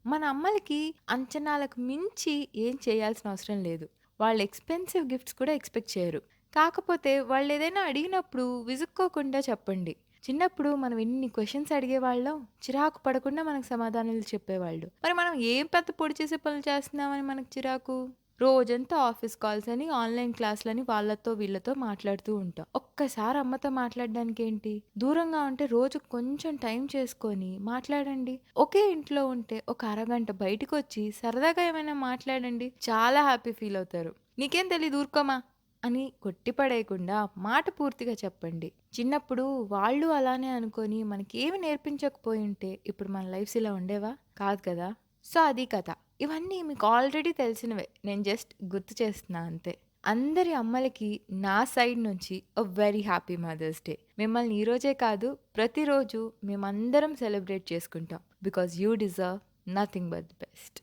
మన అమ్మలకి అంచనాలకు మించి ఏం చేయాల్సిన అవసరం లేదు. వాళ్ళు ఎక్స్‌పెన్సివ్ గిఫ్ట్స్ కూడా ఎక్స్‌పెక్ట్ చేయరు. కాకపోతే వాళ్ళేదైనా అడిగినప్పుడు విసుక్కోకుండా చెప్పండి. చిన్నప్పుడు మనం ఎన్ని క్వెషన్స్ అడిగేవాళ్ళం, చిరాకు పడకుండా మనకు సమాధానాలు చెప్పేవాళ్ళు. మరి మనం ఏం పెద్ద పొడి చేసే పనులు చేస్తున్నామని మనకు చిరాకు? రోజంతా ఆఫీస్ కాల్స్ అని, ఆన్‌లైన్ క్లాస్‌లని వాళ్ళతో వీళ్ళతో మాట్లాడుతూ ఉంటాం. ఒక్కసారి అమ్మతో మాట్లాడడానికేంటి? దూరంగా ఉంటే రోజుకి కొంచెం టైం చేసుకొని మాట్లాడండి. ఒకే ఇంట్లో ఉంటే ఒక అరగంట బయటికొచ్చి సరదాగా ఏమైనా మాట్లాడండి. చాలా హ్యాపీ ఫీల్ అవుతారు. "నీకేం తెలీదు ఊరుకోమా" అని కొట్టిపడేయకుండా మాట పూర్తిగా చెప్పండి. చిన్నప్పుడు వాళ్ళు అలానే అనుకోని మనకేమి నేర్పించకపోయుంటే ఇప్పుడు మన లైఫ్స్ ఇలా ఉండేవా? కాదు కదా! సో, అది కథ. ఇవన్నీ మీకు ఆల్రెడీ తెలిసినవే. నేను జస్ట్ గుర్తు చేస్తున్నా అంతే. అందరి అమ్మలకి నా సైడ్ నుంచి వెరీ హ్యాపీ మదర్స్ డే. మిమ్మల్ని ఈరోజే కాదు, ప్రతిరోజు మేమందరం సెలబ్రేట్ చేసుకుంటాం. Because you deserve nothing but the best.